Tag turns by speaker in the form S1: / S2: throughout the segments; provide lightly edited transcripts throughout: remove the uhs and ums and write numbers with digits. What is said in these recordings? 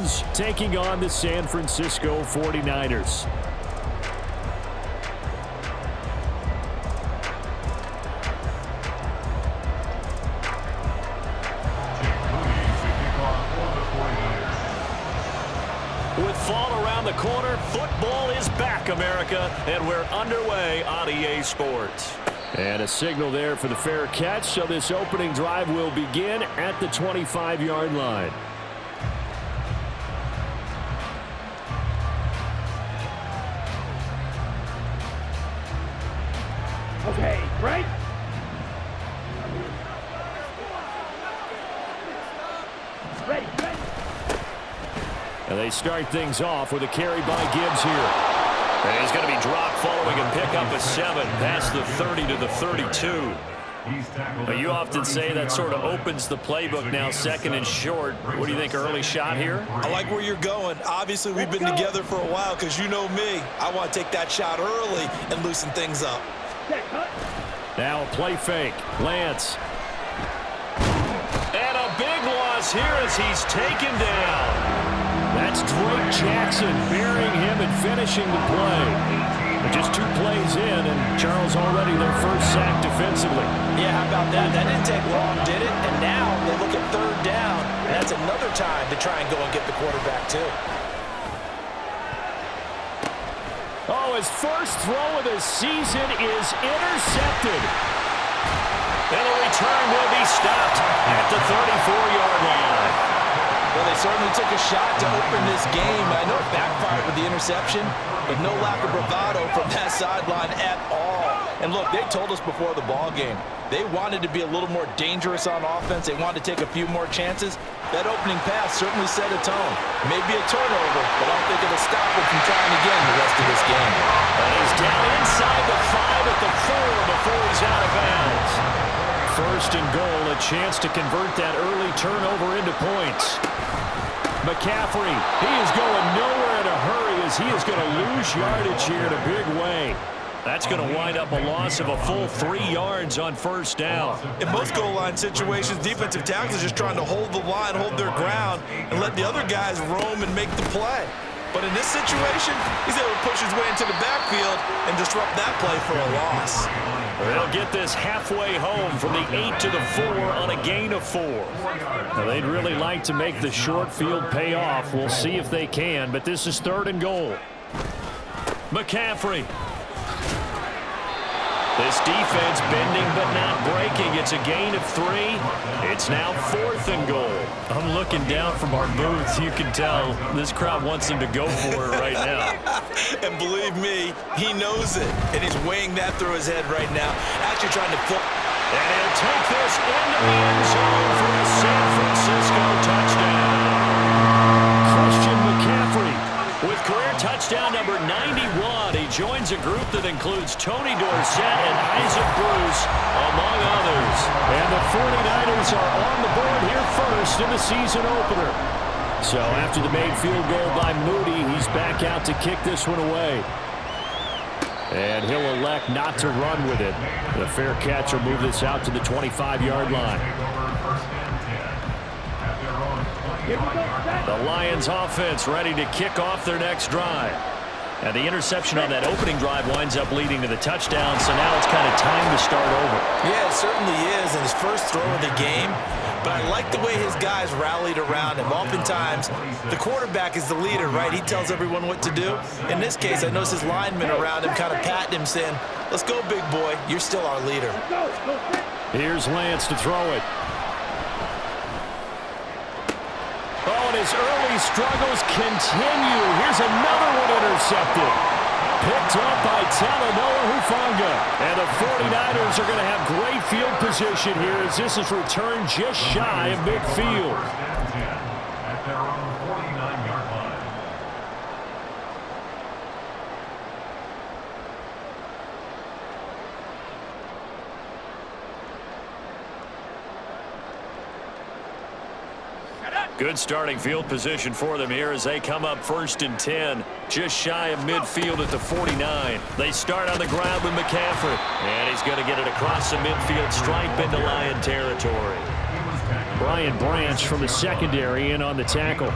S1: Rams taking on the San Francisco 49ers. With fall around the corner, football is back, America, and we're underway on EA Sports. And a signal there for the fair catch, so this opening drive will begin at the 25-yard line.
S2: Okay, right? Ready.
S1: And they start things off with a carry by Gibbs here. And he's going to be dropped following a pickup of 7 past the 30 to the 32. But you often say that sort of opens the playbook now, second and short. What do you think, early shot here?
S3: I like where you're going. Obviously, we've been together for a while because you know me. I want to take that shot early and loosen things up.
S1: Now a play fake. Lance. And a big loss here as he's taken down. That's Drake Jackson burying him and finishing the play. But just 2 plays in, and Charles already their first sack defensively.
S3: Yeah, how about that? That didn't take long, did it? And now they look at 3rd down, and that's another time to try and go and get the quarterback, too.
S1: Oh, his first throw of the season is intercepted. And the return will be stopped at the 34-yard line.
S3: Well, they certainly took a shot to open this game. I know it backfired with the interception, but no lack of bravado from that sideline at all. And look, they told us before the ball game, they wanted to be a little more dangerous on offense. They wanted to take a few more chances. That opening pass certainly set a tone. Maybe a turnover, but I don't think it'll stop him from trying again the rest of this game.
S1: And he's down inside the 5 at the 4 before he's out of bounds. First and goal, a chance to convert that early turnover into points. McCaffrey, he is going nowhere in a hurry as he is going to lose yardage here in a big way. That's going to wind up a loss of a full 3 yards on first down.
S3: In most goal line situations, defensive tackles are just trying to hold the line, hold their ground, and let the other guys roam and make the play. But in this situation, he's able to push his way into the backfield and disrupt that play for a loss.
S1: They'll get this halfway home from the 8 to the 4 on a gain of 4. Now, they'd really like to make the short field pay off. We'll see if they can, but this is 3rd and goal. McCaffrey. This defense bending but not breaking. It's a gain of 3. It's now 4th and goal. I'm looking down from our booth. You can tell this crowd wants him to go for it right now.
S3: And believe me, he knows it. And he's weighing that through his head right now. Actually trying to flip.
S1: And he'll take this into the end zone for a San Francisco touchdown. Christian McCaffrey with career touchdown number 91. He joins a group that includes Tony Dorsett and Isaac Bruce, among others. And the 49ers are on the board here first in the season opener. So after the made field goal by Moody, he's back out to kick this one away. And he'll elect not to run with it. The fair catch will move this out to the 25-yard line. The Lions offense ready to kick off their next drive. And the interception on that opening drive winds up leading to the touchdown, so now it's kind of time to start over.
S3: Yeah, it certainly is, in his first throw of the game. But I like the way his guys rallied around him. Oftentimes, the quarterback is the leader, right? He tells everyone what to do. In this case, I noticed his linemen around him kind of patting him, saying, "Let's go, big boy. You're still our leader."
S1: Here's Lance to throw it. Oh, and his early struggles continue. Here's another one intercepted. Picked up by Talanoa Hufanga. And the 49ers are going to have great field position here as this is returned just shy of midfield.
S4: At their own 49-yard line.
S1: Good starting field position for them here as they come up 1st and 10. Just shy of midfield at the 49. They start on the ground with McCaffrey. And he's going to get it across the midfield stripe into Lion territory. Brian Branch from the secondary in on the tackle.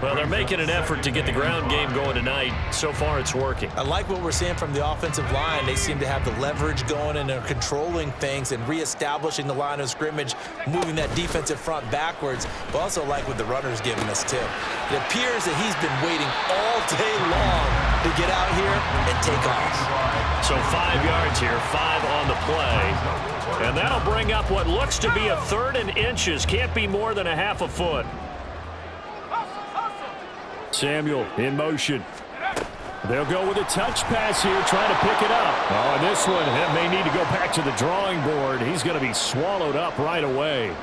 S1: Well, they're making an effort to get the ground game going tonight. So far, it's working.
S3: I like what we're seeing from the offensive line. They seem to have the leverage going, and they're controlling things and reestablishing the line of scrimmage, moving that defensive front backwards, but also like what the runner's giving us, too. It appears that he's been waiting all day long to get out here and take off.
S1: So 5 yards here, 5 on the play. And that'll bring up what looks to be a 3rd and inches. Can't be more than a half a foot. Samuel in motion. They'll go with a touch pass here, trying to pick it up. Oh, and this one, it may need to go back to the drawing board. He's going to be swallowed up right away.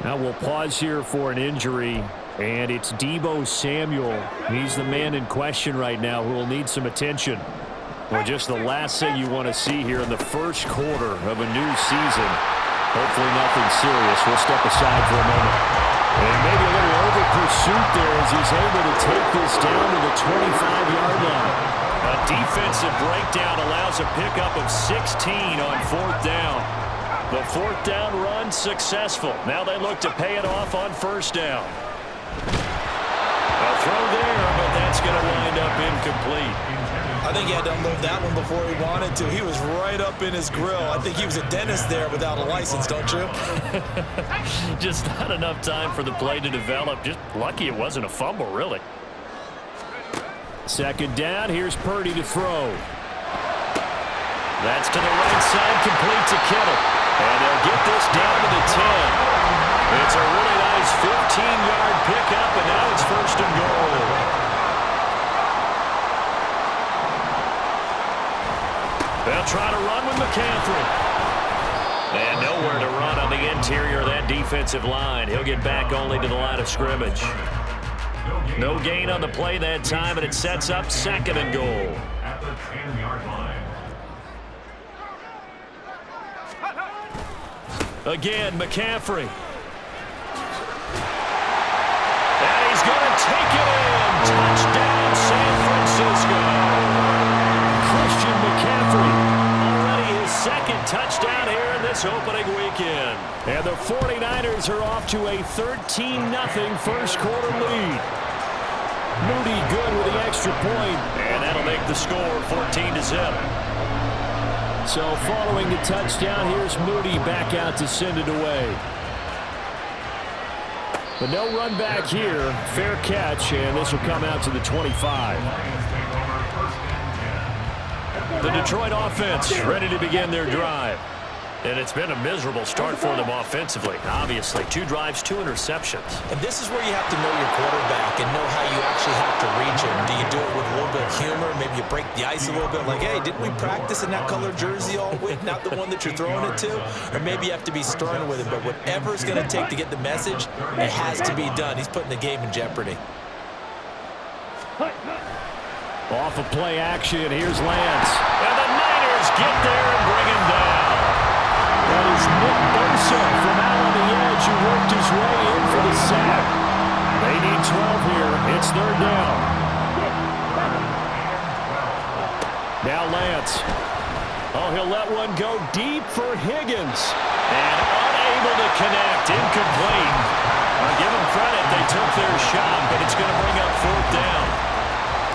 S1: Now we'll pause here for an injury, and it's Deebo Samuel. He's the man in question right now who will need some attention. Well, just the last thing you want to see here in the first quarter of a new season. Hopefully nothing serious. We'll step aside for a moment. And maybe a little over pursuit there as he's able to take this down to the 25-yard line. A defensive breakdown allows a pickup of 16 on 4th down. The 4th down run successful. Now they look to pay it off on 1st down. A throw there, but that's going to wind up incomplete.
S3: I think he had to unload that one before he wanted to. He was right up in his grill. I think he was a dentist there without a license, don't you?
S1: Just not enough time for the play to develop. Just lucky it wasn't a fumble, really. 2nd down. Here's Purdy to throw. That's to the right side, complete to Kittle. And they'll get this down to the 10. It's a really nice 15-yard pickup, and now it's 1st and goal. They'll try to run with McCaffrey. And nowhere to run on the interior of that defensive line. He'll get back only to the line of scrimmage. No gain on the play that time, and it sets up 2nd and goal.
S4: At the 10-yard line.
S1: Again, McCaffrey. And he's going to take it in. Touchdown, San Francisco. Christian McCaffrey, already his 2nd touchdown here in this opening weekend. And the 49ers are off to a 13-0 first quarter lead. Moody good with the extra point, and that'll make the score 14-0. So following the touchdown, here's Moody back out to send it away. But no run back here. Fair catch, and this will come out to the 25. The Detroit offense ready to begin their drive. And it's been a miserable start for them offensively. Obviously, 2 drives, 2 interceptions.
S3: And this is where you have to know your quarterback and know how you actually have to reach him. Do you do it with a little bit of humor? Maybe you break the ice a little bit like, hey, didn't we practice in that color jersey all week? Not the one that you're throwing it to? Or maybe you have to be stern with it. But whatever it's going to take to get the message, it has to be done. He's putting the game in jeopardy.
S1: Off of play action, here's Lance. And the Niners get there and bring him down. That is Nick Bosa from out on the edge who worked his way in for the sack. They need 12 here. It's 3rd down. Now Lance. Oh, he'll let one go deep for Higgins. And unable to connect. Incomplete. I'll give them credit. They took their shot, but it's going to bring up 4th down.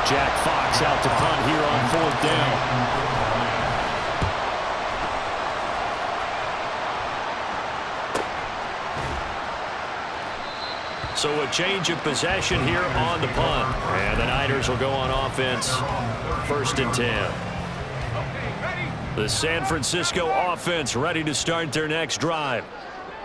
S1: Jack Fox out to punt here on 4th down. So a change of possession here on the punt. And the Niners will go on offense. 1st and 10. The San Francisco offense ready to start their next drive.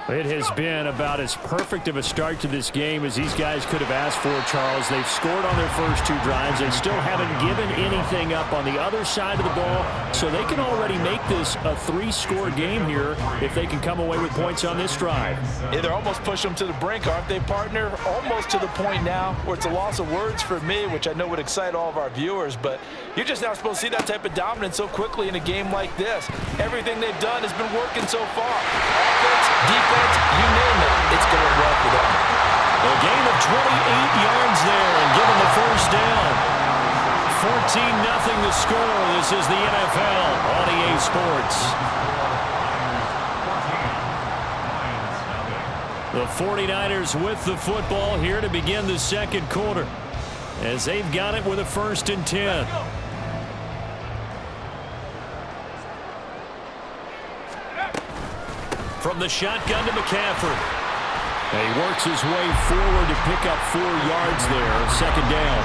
S1: It has been about as perfect of a start to this game as these guys could have asked for, Charles. They've scored on their first 2 drives. They still haven't given anything up on the other side of the ball, so they can already make this a 3-score game here if they can come away with points on this drive.
S3: Yeah, they're almost pushing them to the brink, aren't they, partner? Almost to the point now where it's a loss of words for me, which I know would excite all of our viewers, but you're just not supposed to see that type of dominance so quickly in a game like this. Everything they've done has been working so far. Offense, defense, you name it, it's going well for them.
S1: A gain of 28 yards there and given the 1st down. 14-0 the score. This is the NFL on EA Sports. The 49ers with the football here to begin the second quarter, as they've got it with a 1st and 10. From the shotgun to McCaffrey. And he works his way forward to pick up 4 yards there, 2nd down.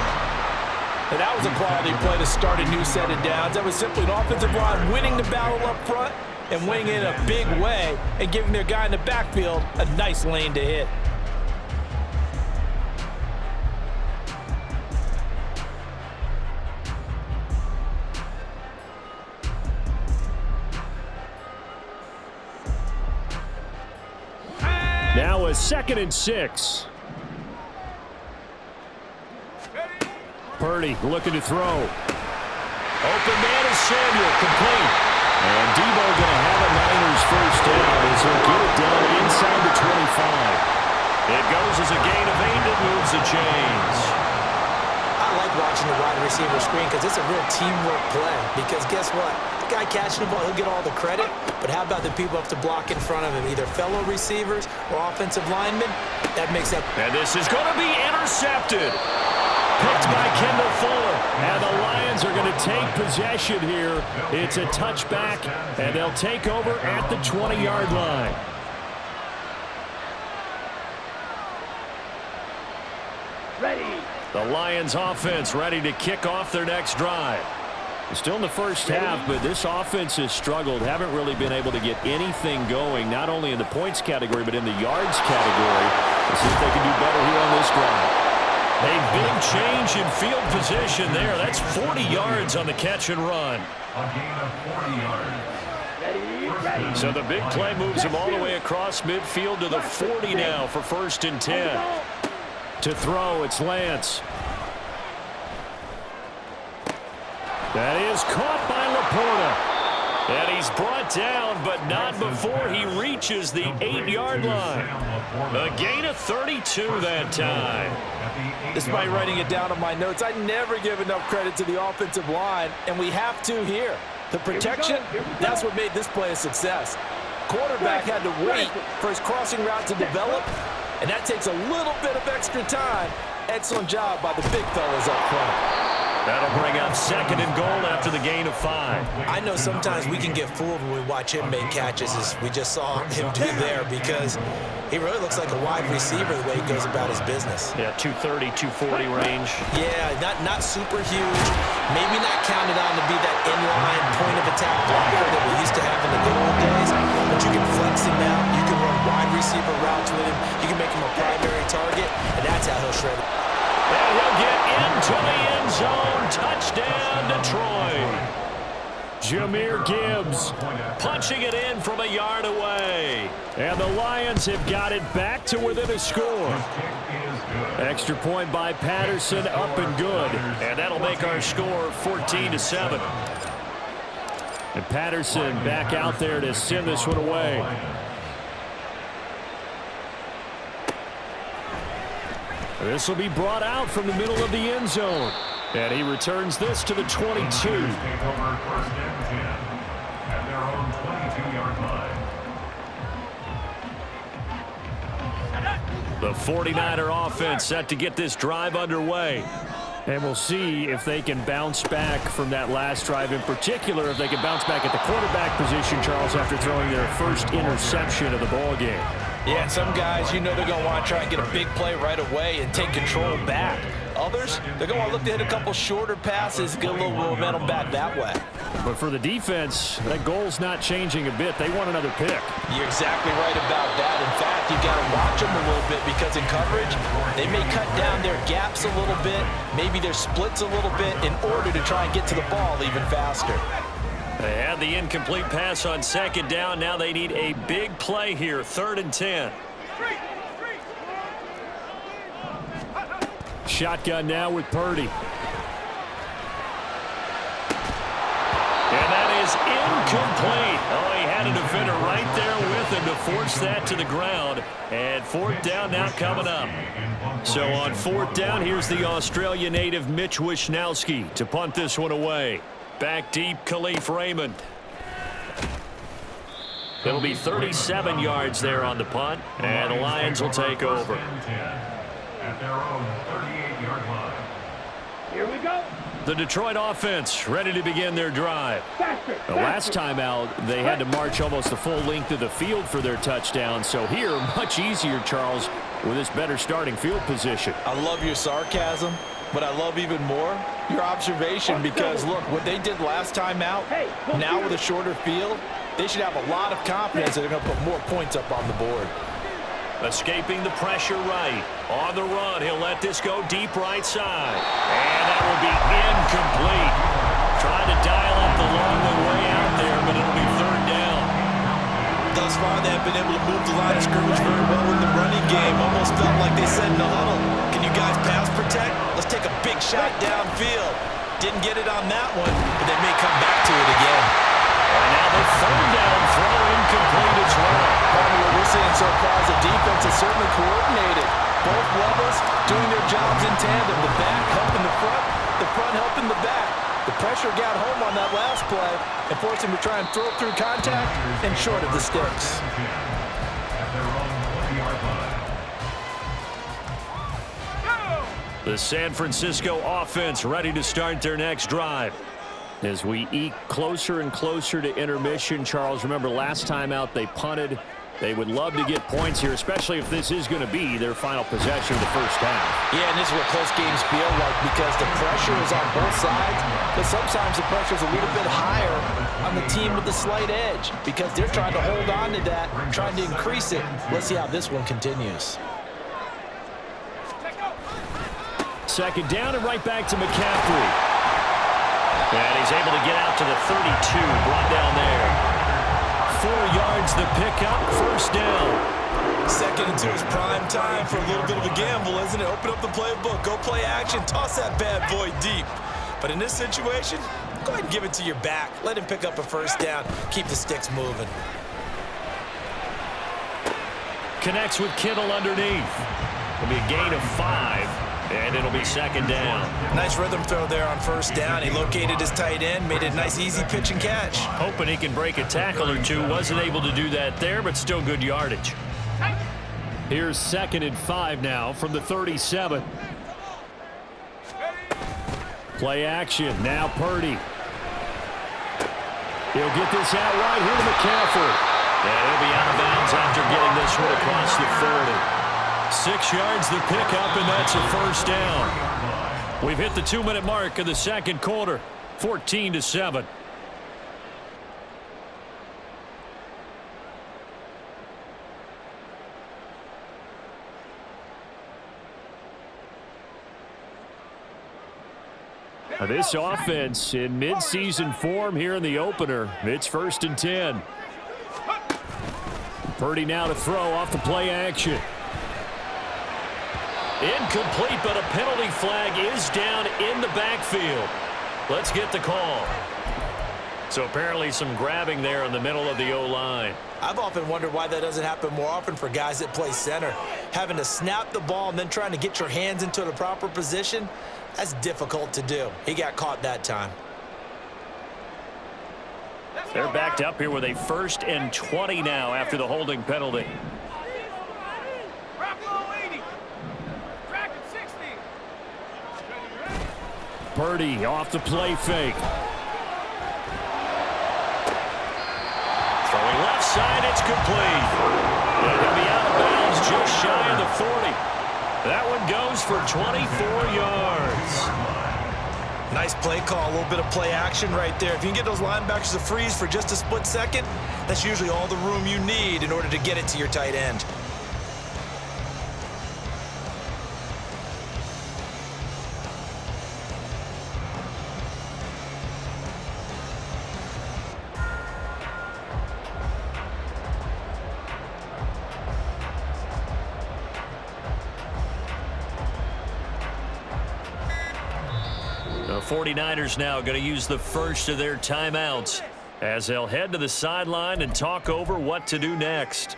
S3: And that was a quality play to start a new set of downs. That was simply an offensive line winning the battle up front and winning it in a big way and giving their guy in the backfield a nice lane to hit.
S1: Now a 2nd and 6. Purdy looking to throw. Open man is Samuel, complete. And Debo going to have a Niners 1st down as he'll get it down inside the 25. It goes as a gain of 8 that moves the chains.
S5: I like watching the wide receiver screen because it's a real teamwork play. Because guess what? The guy catching the ball, he'll get all the credit. But how about the people up to block in front of him, either fellow receivers or offensive linemen? That makes up.
S1: And this is going to be intercepted. Picked by Kendall Fuller. And the Lions are going to take possession here. It's a touchback, and they'll take over at the 20-yard line.
S2: Ready.
S1: The Lions offense ready to kick off their next drive. Still in the first half, but this offense has struggled. Haven't really been able to get anything going, not only in the points category, but in the yards category. Let's see if they can do better here on this drive. A big change in field position there. That's 40 yards on the catch and run.
S4: A gain of 40 yards.
S2: Ready.
S1: So the big play moves him all the way across midfield to the 40 now for 1st and 10. To throw, it's Lance. That is caught by Laporta. And he's brought down, but not before he reaches the 8-yard line. A gain of 32 that time.
S3: Despite writing it down on my notes, I never give enough credit to the offensive line, and we have to here. The protection, that's what made this play a success. Quarterback had to wait for his crossing route to develop, and that takes a little bit of extra time. Excellent job by the big fellas up front.
S1: That'll bring up 2nd and goal after the gain of 5.
S5: I know sometimes we can get fooled when we watch him make catches, as we just saw him do there, because he really looks like a wide receiver the way he goes about his business.
S1: Yeah, 230, 240 range.
S5: Yeah, not super huge. Maybe not counted on to be that inline point-of-attack blocker that we used to have in the good old days, but you can flex him out. You can run wide receiver routes with him. You can make him a primary target, and that's how he'll shred it.
S1: And he'll get into the end zone. Touchdown, Detroit. Jahmyr Gibbs punching it in from a yard away. And the Lions have got it back to within a score. Extra point by Patterson, up and good. And that'll make our score 14-7. And Patterson back out there to send this one away. This will be brought out from the middle of the end zone. And he returns this to the 22.
S4: Take over 1st and 10 at their own 22-yard line.
S1: The 49er offense set to get this drive underway. And we'll see if they can bounce back from that last drive, in particular if they can bounce back at the quarterback position, Charles, after throwing their first interception of the ballgame.
S3: Yeah, and some guys, you know they're going to want to try and get a big play right away and take control back. Others, they're going to look to hit a couple shorter passes, get a little momentum back that way.
S1: But for the defense, that goal's not changing a bit. They want another pick.
S3: You're exactly right about that. In fact, you've got to watch them a little bit because in coverage, they may cut down their gaps a little bit, maybe their splits a little bit in order to try and get to the ball even faster.
S1: They had the incomplete pass on 2nd down. Now they need a big play here, 3rd and 10. Shotgun now with Purdy. And that is incomplete. Oh, he had a defender right there with him to force that to the ground. And 4th down now coming up. So on 4th down, here's the Australia native Mitch Wishnowsky to punt this one away. Back deep, Khalif Raymond. It'll be 37 yards there on the punt, and the Lions will take over.
S4: At their own 38-yard line.
S2: Here we go.
S1: The Detroit offense ready to begin their drive.
S2: Faster.
S1: The last time out, they had to march almost the full length of the field for their touchdown. So here, much easier, Charles, with this better starting field position.
S3: I love your sarcasm, but I love even more your observation because, look, what they did last time out, now with a shorter field, they should have a lot of confidence that they're going to put more points up on the board.
S1: Escaping the pressure right. On the run, he'll let this go deep right side. And that will be incomplete. Trying to dial up the long way out there, but it'll be third down.
S3: Thus far, they have been able to move the line of scrimmage very well in the running game. Almost felt like they said in the huddle, can you guys pass protect? Let's take a big shot downfield. Didn't get it on that one, but they may come back to it again.
S1: And now the third down throw incomplete as well.
S3: Part of what we're seeing so far is the defense is certainly coordinated. Both levels doing their jobs in tandem. The back helping the front helping the back. The pressure got home on that last play and forced him to try and throw through contact and short of the sticks.
S4: At their own 20-yard line.
S1: The San Francisco offense ready to start their next drive. As we eke closer and closer to intermission, Charles, remember last time out they punted. They would love to get points here, especially if this is going to be their final possession of the first half.
S3: Yeah, and this is what close games feel like because the pressure is on both sides, but sometimes the pressure is a little bit higher on the team with the slight edge because they're trying to hold on to that, trying to increase it. Let's see how this one continues.
S1: Second down and right back to McCaffrey. And he's able to get out to the 32, brought down there. 4 yards the pickup, first down.
S3: Second and 2 is prime time for a little bit of a gamble, isn't it? Open up the playbook, go play action, toss that bad boy deep. But in this situation, go ahead and give it to your back. Let him pick up a first down, keep the sticks moving.
S1: Connects with Kittle underneath. It'll be a gain of 5. And it'll be second down.
S3: Nice rhythm throw there on first down. He located his tight end, made it a nice, easy pitch and catch.
S1: Hoping he can break a tackle or two. Wasn't able to do that there, but still good yardage. Here's 2nd and 5 now from the 37. Play action. Now Purdy. He'll get this out right here to McCaffrey. And he'll be out of bounds after getting this one across the 40. 6 yards the pickup, and that's a first down. We've hit the 2-minute mark of the second quarter, 14-7. This offense in midseason form here in the opener. It's 1st and 10. Purdy now to throw off the play action. Incomplete, but a penalty flag is down in the backfield. Let's get the call. So apparently some grabbing there in the middle of the O-line.
S3: I've often wondered why that doesn't happen more often for guys that play center. Having to snap the ball and then trying to get your hands into the proper position, that's difficult to do. He got caught that time.
S1: They're backed up here with a 1st and 20 now after the holding penalty. Purdy off the play fake. Throwing left side, it's complete. And he'll be out of bounds just shy of the 40. That one goes for 24 yards.
S3: Nice play call, a little bit of play action right there. If you can get those linebackers to freeze for just a split second, that's usually all the room you need in order to get it to your tight end.
S1: The 49ers now going to use the first of their timeouts as they'll head to the sideline and talk over what to do next.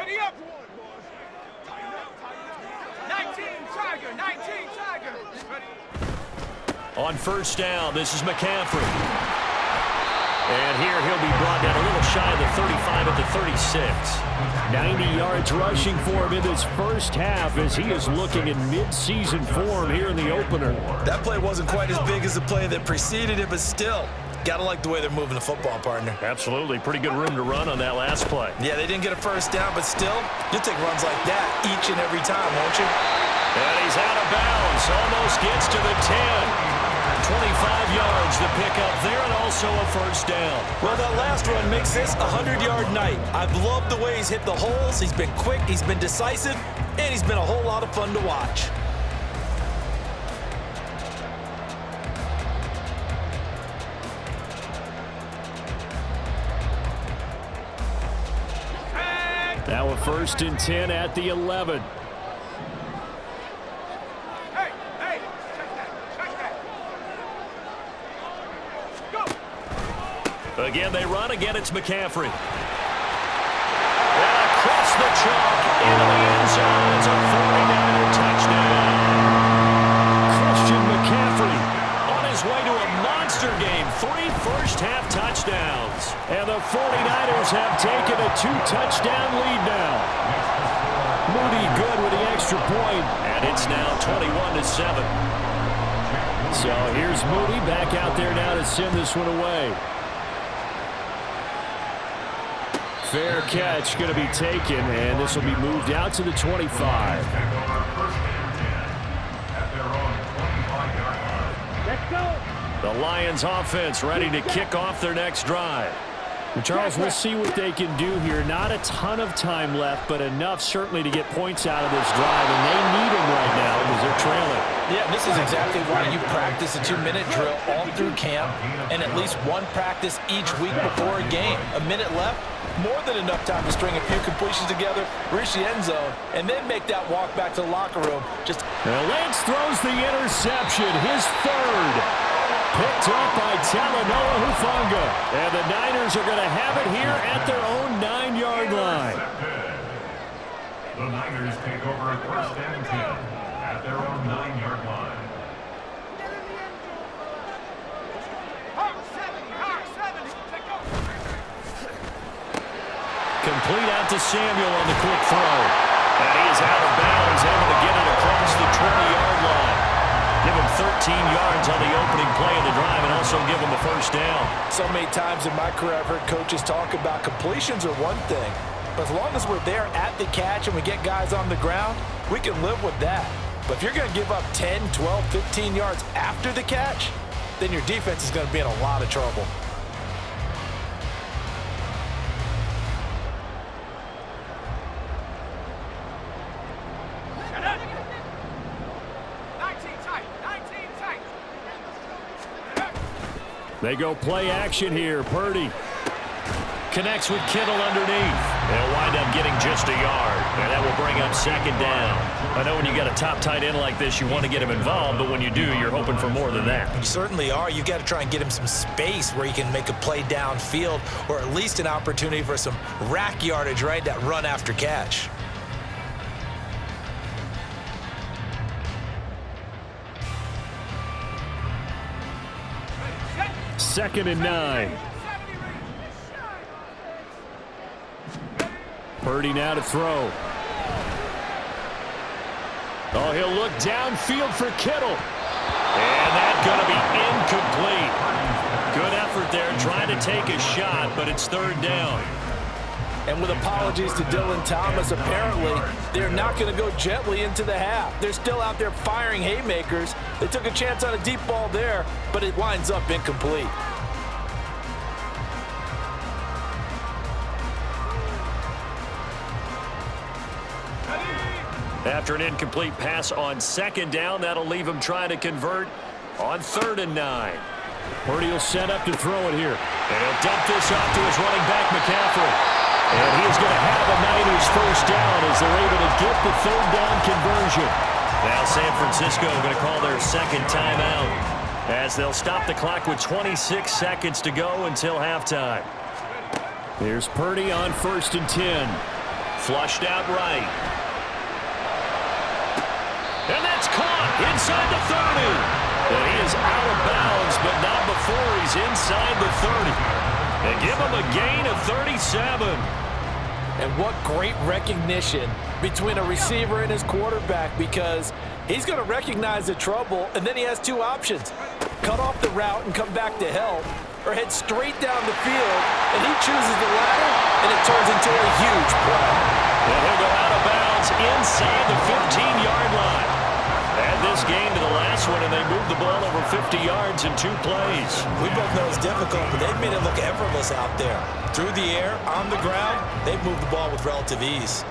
S2: Tidy up. 19 Tiger, 19 Tiger.
S1: On first down, this is McCaffrey. And here he'll be brought down a little shy of the 35 at the 36. 90 yards rushing for him in this first half as he is looking in mid-season form here in the opener.
S3: That play wasn't quite as big as the play that preceded it, but still, gotta like the way they're moving the football, partner.
S1: Absolutely. Pretty good room to run on that last play.
S3: Yeah, they didn't get a first down, but still, you'll take runs like that each and every time, won't you?
S1: And he's out of bounds. Almost gets to the 10. 25 yards to pick up there, and also a first down.
S3: Well, that last run makes this a 100-yard night. I've loved the way he's hit the holes. He's been quick, he's been decisive, and he's been a whole lot of fun to watch.
S1: Now a 1st and 10 at the 11. Again, they run. Again, it's McCaffrey. And across the chalk into the end zone. It's a 49er touchdown. Christian McCaffrey on his way to a monster game. 3 first-half touchdowns. And the 49ers have taken a 2-touchdown lead now. Moody good with the extra point. And it's now 21-7. So here's Moody back out there now to send this one away. Fair catch going to be taken, and this will be moved out to the 25.
S2: Let's go.
S1: The Lions offense ready to kick off their next drive. And Charles, we'll see what they can do here. Not a ton of time left, but enough certainly to get points out of this drive, and they need them right now because they're trailing.
S3: Yeah, this is exactly why you practice a 2-minute drill all through camp and at least one practice each week before a game. A minute left, more than enough time to string a few completions together, reach the end zone, and then make that walk back to the locker room.
S1: Now Lance throws the interception, his third. Picked up by Talanoa Hufanga. And the Niners are going to have it here at their own 9-yard line.
S4: The Niners take over 1st and 10 at their own 9-yard line.
S1: Complete out to Samuel on the quick throw. And he is out of bounds, able to get it across the 20-yard line. Give him 13 yards on the opening play of the drive and also give him the first down.
S3: So many times in my career I've heard coaches talk about completions are one thing, but as long as we're there at the catch and we get guys on the ground, we can live with that. But if you're going to give up 10, 12, 15 yards after the catch, then your defense is going to be in a lot of trouble.
S1: They go play action here. Purdy connects with Kittle underneath. They'll wind up getting just a yard, and that will bring up 2nd down. I know when you got a top tight end like this, you want to get him involved, but when you do, you're hoping for more than that.
S3: You certainly are. You've got to try and get him some space where he can make a play downfield, or at least an opportunity for some rack yardage, right? That run after catch.
S1: Second and 9. Purdy now to throw. Oh, he'll look downfield for Kittle. And that's going to be incomplete. Good effort there trying to take a shot, but it's 3rd down.
S3: And with apologies to Dylan Thomas, apparently they're not going to go gently into the half. They're still out there firing haymakers. They took a chance on a deep ball there, but it winds up incomplete.
S1: After an incomplete pass on 2nd down, that'll leave him trying to convert on 3rd and 9. Purdy will set up to throw it here. And he'll dump this off to his running back, McCaffrey. And he is going to have a Niners first down as they're able to get the 3rd down conversion. Now San Francisco going to call their 2nd timeout as they'll stop the clock with 26 seconds to go until halftime. Here's Purdy on 1st and 10. Flushed out right. And that's caught inside the 30. And he is out of bounds, but not before he's inside the 30. And give him a gain of 37.
S3: And what great recognition between a receiver and his quarterback, because he's going to recognize the trouble, and then he has two options. Cut off the route and come back to help, or head straight down the field, and he chooses the latter, and it turns into a huge play.
S1: And he'll go out of bounds inside the 15-yard line. Add this game to the last one, and they moved the ball over 50 yards in 2 plays.
S5: We both know it's difficult, but they've made it look effortless out there. Through the air, on the ground, they've moved the ball with relative ease.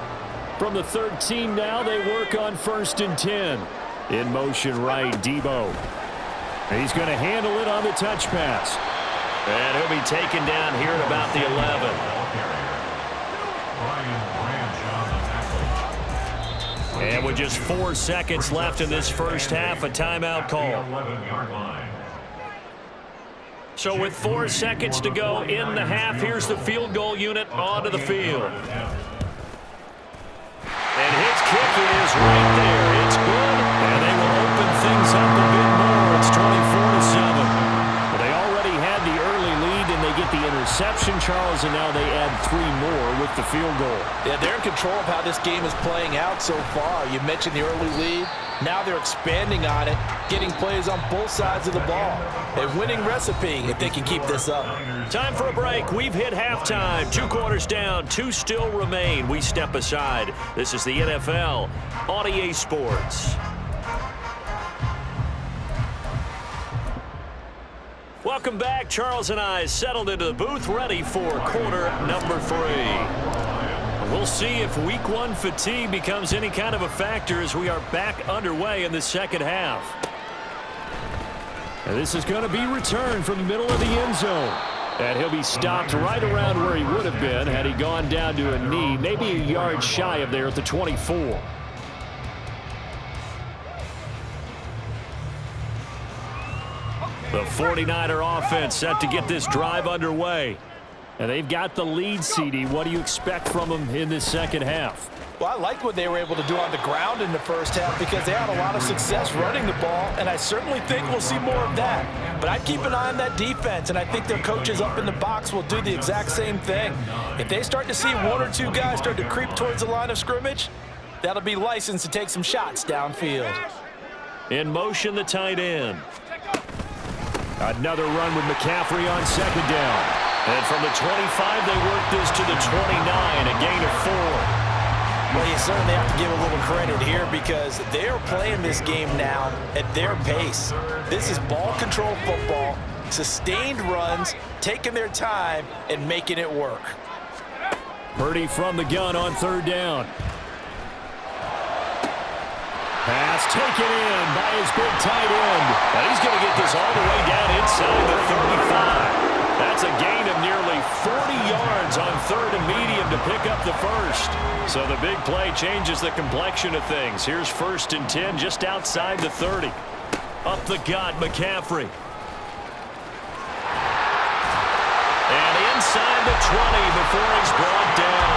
S1: From the 13 now, they work on 1st and 10. In motion right, Debo. He's going to handle it on the touch pass. And he'll be taken down here at about the 11. And with just 4 seconds left in this first half, a timeout call. So with 4 seconds to go in the half, here's the field goal unit onto the field. And his kick is right there. It's good, and they will open things up a bit more. It's 24-7. But they already had the early lead, and they get the interception, Charles, and now they add 3 more with the field goal.
S3: Yeah, they're in control of how this game is playing out so far. You mentioned the early lead. Now they're expanding on it, getting plays on both sides of the ball. A winning recipe if they can keep this up.
S1: Time for a break. We've hit halftime. 2 quarters down, 2 still remain. We step aside. This is the NFL on EA Sports. Welcome back. Charles and I settled into the booth, ready for quarter number 3. We'll see if week 1 fatigue becomes any kind of a factor as we are back underway in the second half. And this is going to be returned from the middle of the end zone. And he'll be stopped right around where he would have been had he gone down to a knee, maybe a yard shy of there at the 24. The 49er offense set to get this drive underway. And they've got the lead, CD. What do you expect from them in this second half?
S3: Well, I like what they were able to do on the ground in the first half because they had a lot of success running the ball, and I certainly think we'll see more of that. But I'd keep an eye on that defense, and I think their coaches up in the box will do the exact same thing. If they start to see 1 or 2 guys start to creep towards the line of scrimmage, that'll be licensed to take some shots downfield.
S1: In motion, the tight end. Another run with McCaffrey on 2nd down. And from the 25, they work this to the 29, a gain of 4.
S5: Well, you certainly have to give a little credit here because they're playing this game now at their pace. This is ball control football, sustained runs, taking their time, and making it work.
S1: Purdy from the gun on 3rd down. Pass taken in by his big tight end. And he's going to get this all the way down inside the 35. That's a gain of nearly 40 yards on 3rd and medium to pick up the first. So the big play changes the complexion of things. Here's 1st and 10 just outside the 30. Up the gut, McCaffrey. And inside the 20 before he's brought down.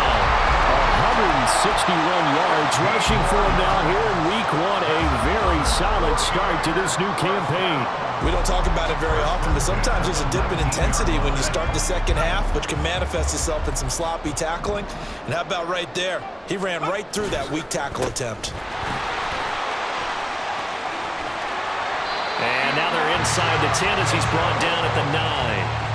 S1: 161 yards rushing for him now here in week 1. A very solid start to this new campaign.
S5: We don't talk about it very often, but sometimes there's a dip in intensity when you start the second half, which can manifest itself in some sloppy tackling. And how about right there? He ran right through that weak tackle attempt.
S1: And now they're inside the 10 as he's brought down at the 9.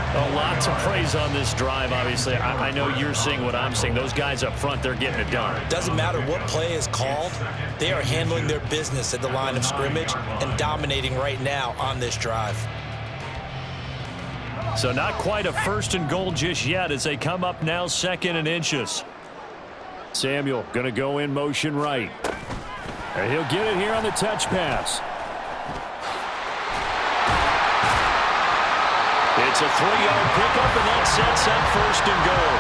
S1: A lot to praise on this drive, obviously. I know you're seeing what I'm seeing. Those guys up front, they're getting it done.
S5: Doesn't matter what play is called. They are handling their business at the line of scrimmage and dominating right now on this drive.
S1: So not quite a 1st and goal just yet as they come up now 2nd and inches. Samuel going to go in motion right. And he'll get it here on the touch pass. It's a 3-yard pickup, and that sets up 1st and goal.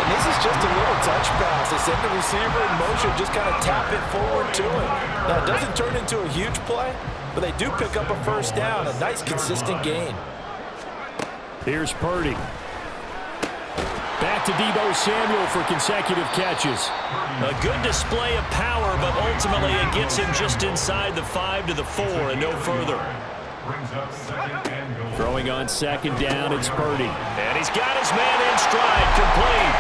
S3: And this is just a little touch pass. They send the receiver in motion, just kind of tap it forward to him. Now, it doesn't turn into a huge play, but they do pick up a 1st down, a nice, consistent gain.
S1: Here's Purdy. Back back to Deebo Samuel for consecutive catches.
S5: A good display of power, but ultimately it gets him just inside the 5 to the 4 and no further.
S1: Throwing on second down, it's Purdy.
S5: And he's got his man in stride, complete.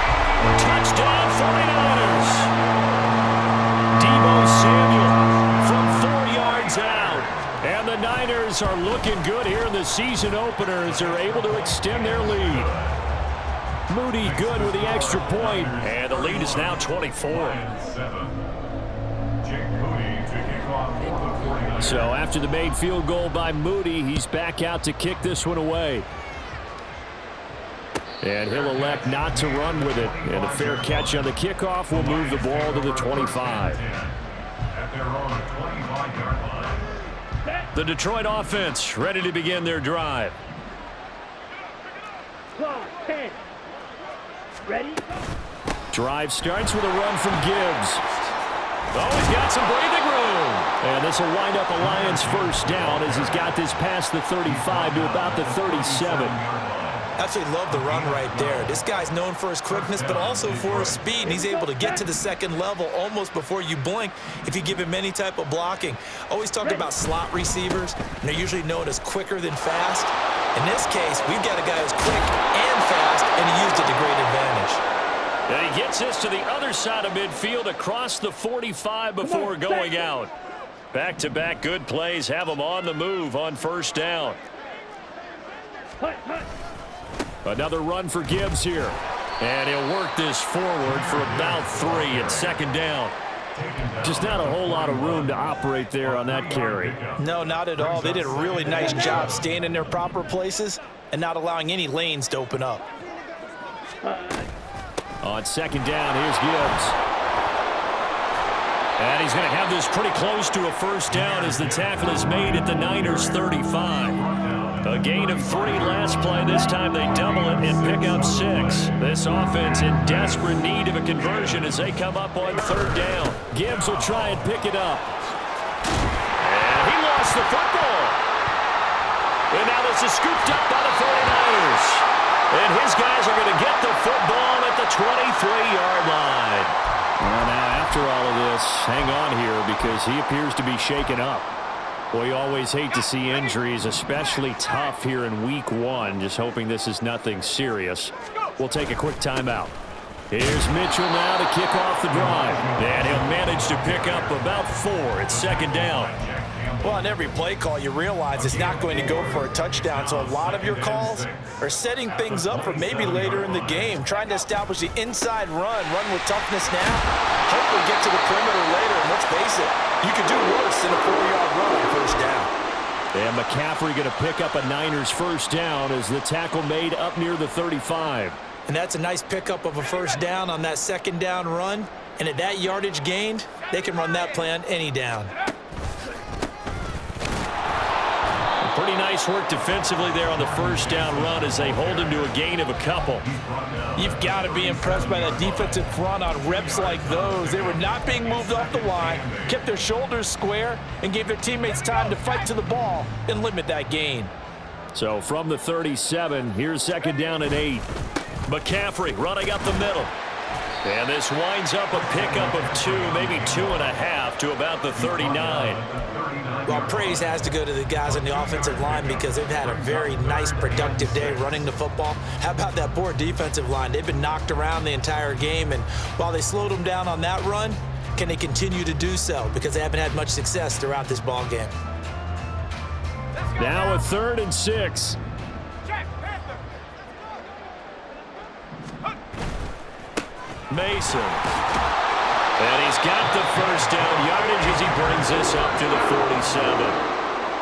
S5: Touchdown 49ers.
S1: Deebo Samuel from 4 yards out. And the Niners are looking good here in the season opener as they're able to extend their lead. Moody good with the extra point.
S5: And the lead is now 24.
S1: So after the made field goal by Moody, he's back out to kick this one away. And he'll elect not to run with it. And a fair catch on the kickoff will move the ball to the 25.
S5: The Detroit offense ready to begin their drive.
S2: Ready?
S1: Drive starts with a run from Gibbs. Oh, he's got some breathing room. And this will wind up a Lions first down as he's got this past the 35 to about the 37.
S5: Absolutely love the run right there. This guy's known for his quickness, but also for his speed. And he's able to get to the second level almost before you blink if you give him any type of blocking. Always talk about slot receivers, and they're usually known as quicker than fast. In this case, we've got a guy who's quick and fast, and he used it to great advantage.
S1: And he gets this to the other side of midfield across the 45 before going out. Back-to-back good plays have him on the move on first down. Another run for Gibbs here. And he'll work this forward for about 3 at second down. Just not a whole lot of room to operate there on that carry.
S5: No, not at all. They did a really nice job staying in their proper places and not allowing any lanes to open up.
S1: On second down, here's Gibbs. And he's going to have this pretty close to a first down as the tackle is made at the Niners' 35. A gain of 3 last play. This time they double it and pick up 6. This offense in desperate need of a conversion as they come up on third down. Gibbs will try and pick it up. And he lost the football. And now this is scooped up by the 49ers. And his guys are going to get the football at the 23-yard line. Well, now after all of this, hang on here because he appears to be shaken up. Well, you always hate to see injuries, especially tough here in week 1. Just hoping this is nothing serious. We'll take a quick timeout. Here's Mitchell now to kick off the drive. And he'll manage to pick up about 4 at second down.
S5: Well, on every play call, you realize it's not going to go for a touchdown. So a lot of your calls are setting things up for maybe later in the game, trying to establish the inside run with toughness now, hopefully get to the perimeter later. And let's face it, you could do worse than a 4-yard run on first down.
S1: And McCaffrey going to pick up a Niners first down as the tackle made up near the 35.
S5: And that's a nice pickup of a first down on that second down run. And at that yardage gained, they can run that play on any down.
S1: Pretty nice work defensively there on the first down run as they hold him to a gain of a couple.
S5: You've got to be impressed by that defensive front on reps like those. They were not being moved off the line, kept their shoulders square, and gave their teammates time to fight to the ball and limit that gain.
S1: So from the 37, here's second down and 8. McCaffrey running up the middle. And this winds up a pickup of 2, maybe 2.5 to about the 39.
S5: Well, praise has to go to the guys on the offensive line because they've had a very nice, productive day running the football. How about that poor defensive line? They've been knocked around the entire game, and while they slowed them down on that run, can they continue to do so? Because they haven't had much success throughout this ball game.
S1: Now a 3rd and 6. Mason. And he's got the first down yardage as he brings this up to the 47.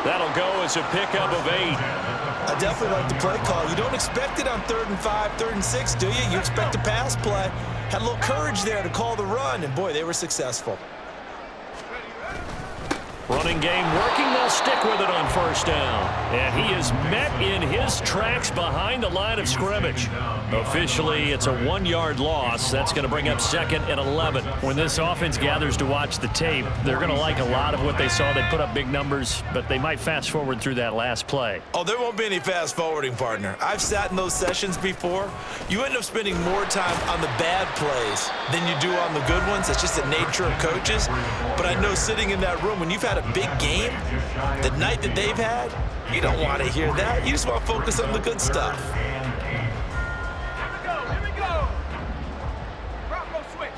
S1: That'll go as a pickup of 8.
S5: I definitely like the play call. You don't expect it on 3rd and 5, 3rd and 6, do you? You expect a pass play. Had a little courage there to call the run, and boy, they were successful.
S1: Running game working. They'll stick with it on first down. And he is met in his tracks behind the line of scrimmage. Officially, it's a 1-yard loss. That's going to bring up 2nd and 11. When this offense gathers to watch the tape, they're going to like a lot of what they saw. They put up big numbers, but they might fast forward through that last play.
S3: Oh, there won't be any fast forwarding, partner. I've sat in those sessions before. You end up spending more time on the bad plays than you do on the good ones. That's just the nature of coaches. But I know sitting in that room, when you've had a big game, the night that they've had, you don't want to hear that. You just want to focus on the good stuff.
S2: Here we go. Rocco switch.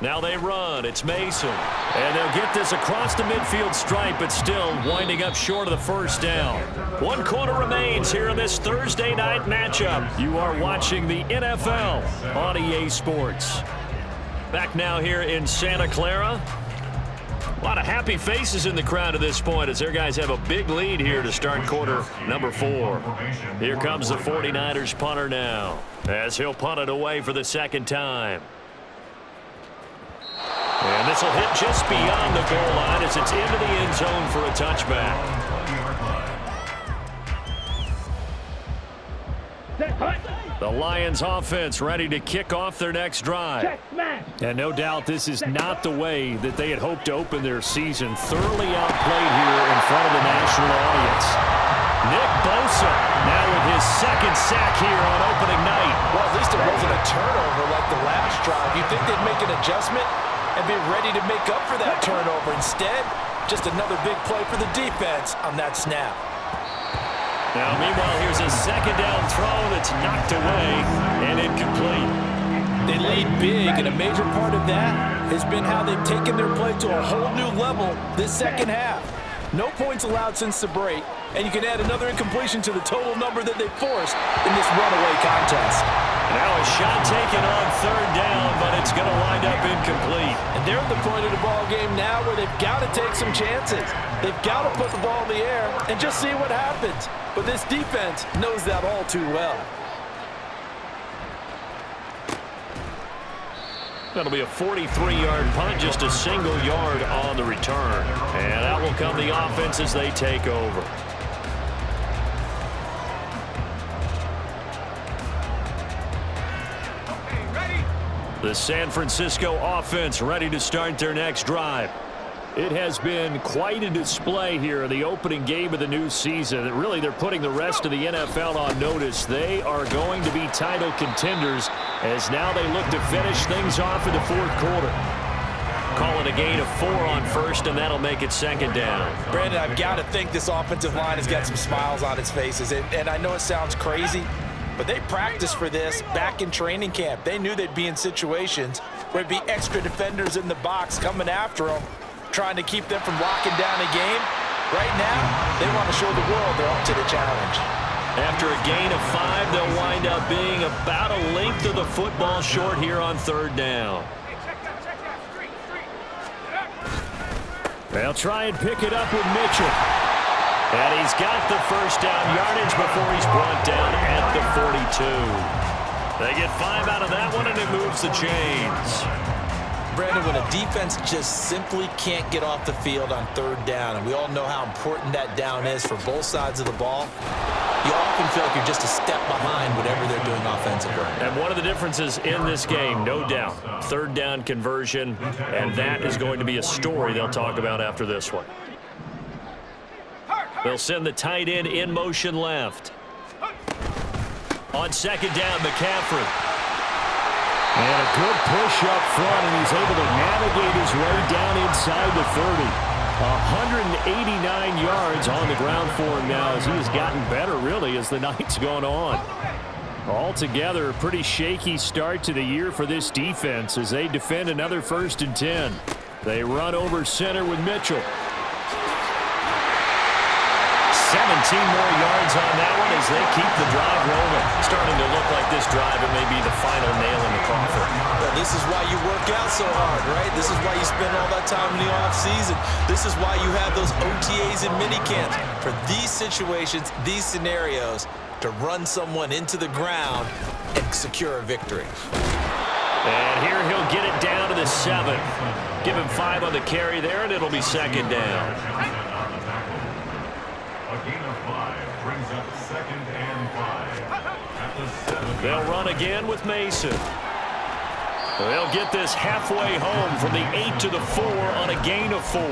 S1: Now they run. It's Mason. And they'll get this across the midfield stripe, but still winding up short of the first down. 1 quarter remains here in this Thursday night matchup. You are watching the NFL on EA Sports. Back now here in Santa Clara. A lot of happy faces in the crowd at this point as their guys have a big lead here to start quarter number 4. Here comes the 49ers punter now as he'll punt it away for the second time. And this will hit just beyond the goal line as it's into the end zone for a touchback. The Lions offense ready to kick off their next drive. And no doubt this is not the way that they had hoped to open their season. Thoroughly outplayed here in front of the national audience. Nick Bosa now with his 2nd sack here on opening night.
S3: Well, at least it wasn't a turnover like the last drive. You think they'd make an adjustment and be ready to make up for that turnover? Instead, just another big play for the defense on that snap.
S1: Now, meanwhile, here's a 2nd down throw that's knocked away and incomplete.
S3: They lead big, and a major part of that has been how they've taken their play to a whole new level this second half. No points allowed since the break, and you can add another incompletion to the total number that they forced in this runaway contest.
S1: Now a shot taken on 3rd down, but it's going to wind up incomplete.
S3: And they're at the point of the ball game now where they've got to take some chances. They've got to put the ball in the air and just see what happens. But this defense knows that all too well.
S1: That'll be a 43-yard punt, just a single yard on the return. And out will come the offense as they take over. The San Francisco offense ready to start their next drive. It has been quite a display here in the opening game of the new season. Really, they're putting the rest of the NFL on notice. They are going to be title contenders as now they look to finish things off in the 4th quarter. Call it a gain of 4 on first, and that'll make it 2nd down.
S3: Brandon, I've got to think this offensive line has got some smiles on its faces. And I know it sounds crazy, but they practiced for this back in training camp. They knew they'd be in situations where there'd be extra defenders in the box coming after them, trying to keep them from locking down a game. Right now, they want to show the world they're up to the challenge.
S1: After a gain of 5, they'll wind up being about a length of the football short here on 3rd down. They'll try and pick it up with Mitchell. And he's got the first down yardage before he's brought down at the 42. They get 5 out of that one, and it moves the chains.
S3: Brandon, when a defense just simply can't get off the field on 3rd down, and we all know how important that down is for both sides of the ball, you often feel like you're just a step behind whatever they're doing offensively.
S1: And one of the differences in this game, no doubt, 3rd down conversion, and that is going to be a story they'll talk about after this one. They'll send the tight end in motion left. On 2nd down, McCaffrey. And a good push up front, and he's able to navigate his way down inside the 30. 189 yards on the ground for him now as he has gotten better, really, as the night's gone on. Altogether, a pretty shaky start to the year for this defense as they defend another 1st and 10. They run over center with Mitchell. 17 more yards on that one as they keep the drive rolling. Starting to look like this drive, it may be the final nail in the coffin.
S3: Well, this is why you work out so hard, right? This is why you spend all that time in the offseason. This is why you have those OTAs and minicamps. For these situations, these scenarios, to run someone into the ground and secure a victory.
S1: And here he'll get it down to the the 7. Give him 5 on the carry there, and it'll be second down.
S4: A gain of 5 brings up 2nd and 5 at the 7.
S1: They'll run again with Mason. They'll get this halfway home from the 8 to the 4 on a gain of 4.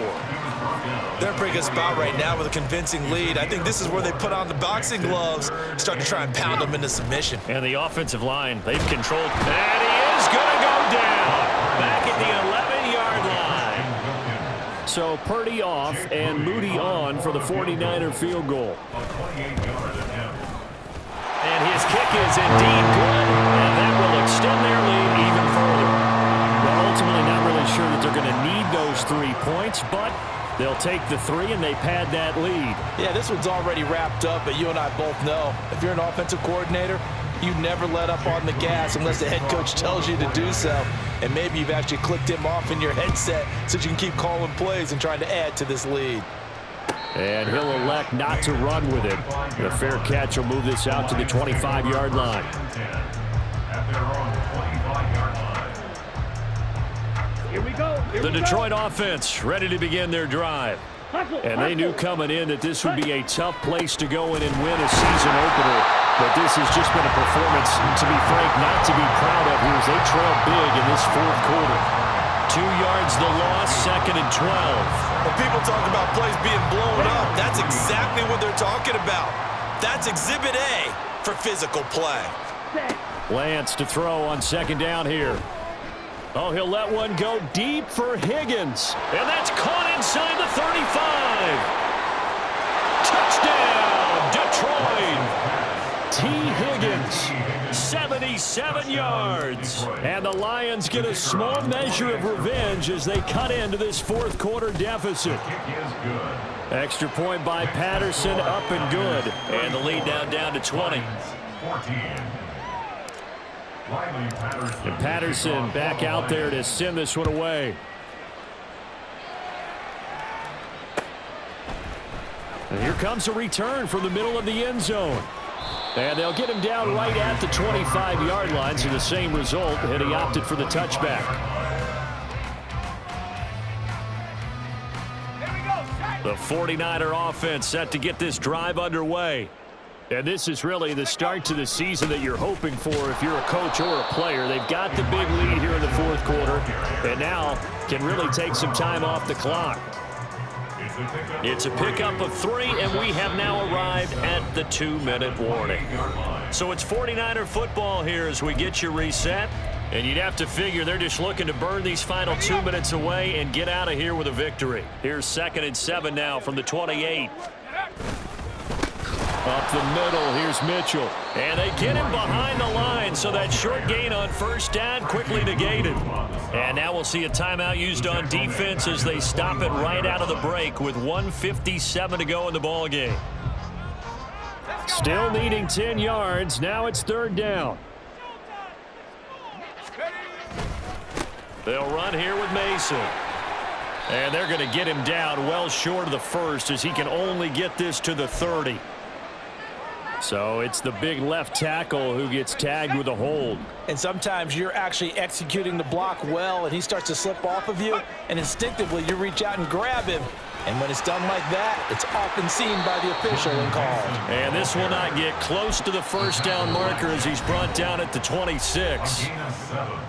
S3: They're in a pretty good spot right now with a convincing lead. I think this is where they put on the boxing gloves, start to try and pound them into submission.
S1: And the offensive line, they've controlled. And he is going to go down back at the 11-yard line. So Purdy off and Moody on for the 49er field goal.
S4: A 28-yard attempt.
S1: And his kick is indeed good, and that will extend their lead even further. Well, ultimately not really sure that they're going to need those 3 points, but they'll take the 3 and they pad that lead.
S3: Yeah, this one's already wrapped up, but you and I both know if you're an offensive coordinator, you never let up on the gas unless the head coach tells you to do so. And maybe you've actually clicked him off in your headset so you can keep calling plays and trying to add to this lead.
S1: And he'll elect not to run with it. The fair catch will move this out to the 25-yard line.
S4: At their own 25-yard line.
S2: Here we go.
S1: The Detroit offense ready to begin their drive. And they knew coming in that this would be a tough place to go in and win a season opener. But this has just been a performance, to be frank, not to be proud of here as they trail big in this 4th quarter. 2 yards the loss, 2nd and 12.
S3: When people talk about plays being blown up, that's exactly what they're talking about. That's Exhibit A for physical play.
S1: Lance to throw on 2nd down here. Oh, he'll let one go deep for Higgins. And that's caught inside the 35. Touchdown, Detroit. T. Higgins, 77 yards. And the Lions get a small measure of revenge as they cut into this 4th quarter deficit. Extra point by Patterson, up and good. And the lead down to 20.
S4: 14.
S1: And Patterson back out there to send this one away. And here comes a return from the middle of the end zone. And they'll get him down right at the 25-yard line, so the same result, and he opted for the touchback. The 49er offense set to get this drive underway. And this is really the start to the season that you're hoping for if you're a coach or a player. They've got the big lead here in the 4th quarter, and now can really take some time off the clock. It's a pickup of 3, and we have now arrived at the 2-minute warning. So it's 49er football here as we get you reset. And you'd have to figure they're just looking to burn these final 2 minutes away and get out of here with a victory. Here's 2nd and 7 now from the 28. Up the middle, here's Mitchell. And they get him behind the line, so that short gain on 1st down quickly negated. And now we'll see a timeout used on defense as they stop it right out of the break with 1:57 to go in the ballgame. Still needing 10 yards. Now it's 3rd down. They'll run here with Mason. And they're going to get him down well short of the 1st as he can only get this to the 30. So it's the big left tackle who gets tagged with a hold.
S3: And sometimes you're actually executing the block well, and he starts to slip off of you, and instinctively you reach out and grab him. And when it's done like that, it's often seen by the official and called.
S1: And this will not get close to the 1st down marker as he's brought down at the 26.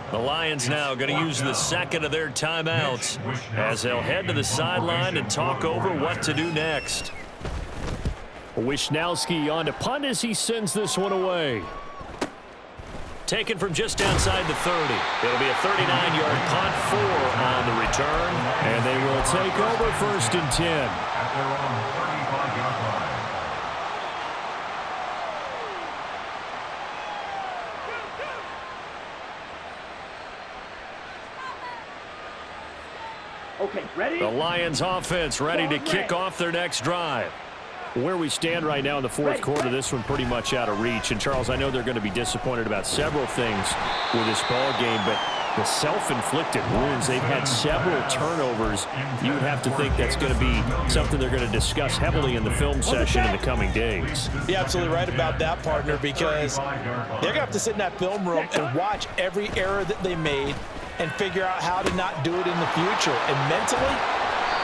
S1: The Lions now going to use the 2nd of their timeouts as they'll head to the sideline and talk over what to do next. Wishnowski on to punt as he sends this one away. Taken from just outside the 30. It'll be a 39-yard punt, 4 on the return. And they will take over 1st and 10.
S4: At their own 35-yard line.
S2: Okay, ready?
S1: The Lions offense ready to kick off their next drive. Where we stand right now in the 4th quarter, this one pretty much out of reach. And, Charles, I know they're going to be disappointed about several things with this ball game, but the self-inflicted wounds, they've had several turnovers. You would have to think that's going to be something they're going to discuss heavily in the film session in the coming days.
S3: You're absolutely right about that, partner, because they're going to have to sit in that film room and watch every error that they made and figure out how to not do it in the future. And mentally,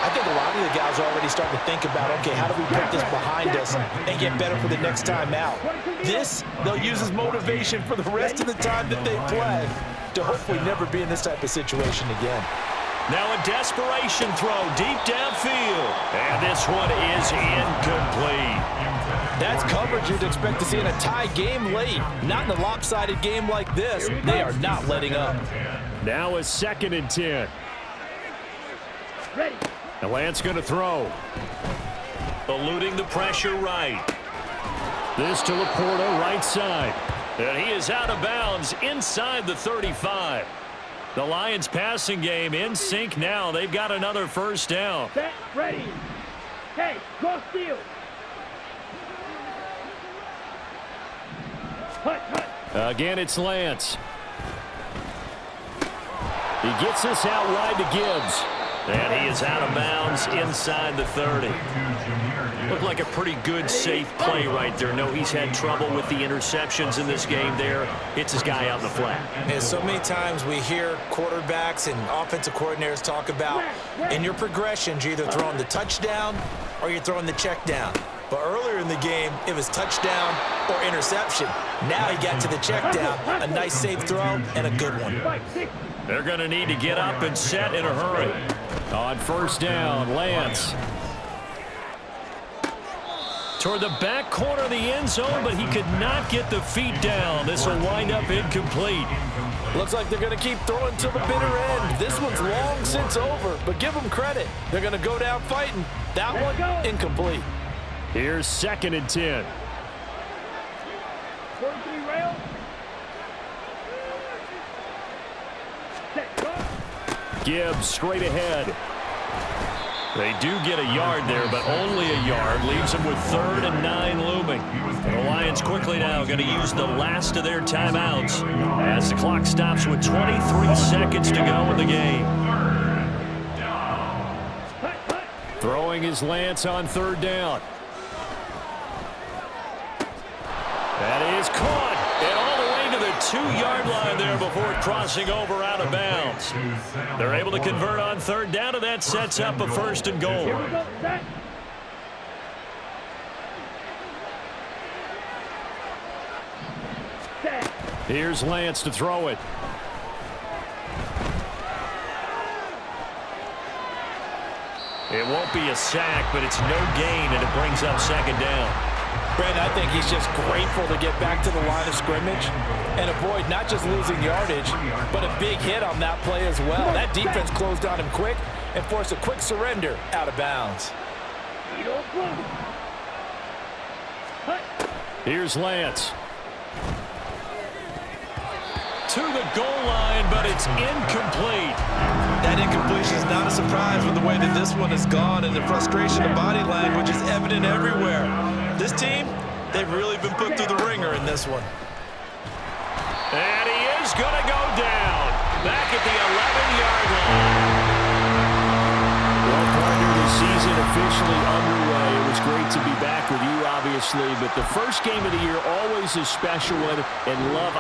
S3: I think a lot of the guys are already starting to think about, okay, how do we put this behind us and get better for the next time out? This, they'll use as motivation for the rest of the time that they play to hopefully never be in this type of situation again.
S1: Now a desperation throw deep downfield. And this one is incomplete.
S3: That's coverage you'd expect to see in a tie game late. Not in a lopsided game like this. They are not letting up.
S1: Now a 2nd and 10.
S2: Ready.
S1: And Lance going to throw. Eluding the pressure right. This to Laporta, right side. And he is out of bounds inside the 35. The Lions passing game in sync now. They've got another first down.
S2: Set. Ready. Hey, cross field. Hut, hut.
S1: Again, it's Lance. He gets this out wide to Gibbs. And he is out of bounds inside the 30. Looked like a pretty good, safe play right there. No, he's had trouble with the interceptions in this game there. Hits his guy out in the flat.
S5: And so many times we hear quarterbacks and offensive coordinators talk about in your progressions, you're either throwing the touchdown or you're throwing the check down. But earlier in the game, it was touchdown or interception. Now he got to the check down, a nice safe throw, and a good one.
S1: They're going to need to get up and set in a hurry. On first down, Lance. Toward the back corner of the end zone, but he could not get the feet down. This will wind up incomplete.
S3: Looks like they're going to keep throwing till the bitter end. This one's long since over, but give them credit. They're going to go down fighting. That one, incomplete.
S1: Here's 2nd and 10.
S2: 43 rail. Set. Go.
S1: Gibbs straight ahead. They do get a yard there, but only a yard. Leaves them with 3rd and 9 looming. The Lions quickly now going to use the last of their timeouts as the clock stops with 23 seconds to go in the game. Throwing his Lance on 3rd down. That is caught. And all the way to the 2-yard line there before crossing over out of bounds. They're able to convert on 3rd down, and that sets up a 1st and goal.
S2: Here we go. Set. Set.
S1: Here's Lance to throw it. It won't be a sack, but it's no gain, and it brings up 2nd down.
S3: Brandon, I think he's just grateful to get back to the line of scrimmage and avoid not just losing yardage, but a big hit on that play as well. That defense closed on him quick and forced a quick surrender out of bounds.
S1: Here's Lance. To the goal line, but it's incomplete.
S3: That incompletion is not a surprise with the way that this one has gone, and the frustration of body language is evident everywhere. This team, they've really been put through the ringer in this one.
S1: And he is going to go down. Back at the 11-yard line. Well, partner, the season officially underway. It was great to be back with you, obviously, but the first game of the year always is special, and love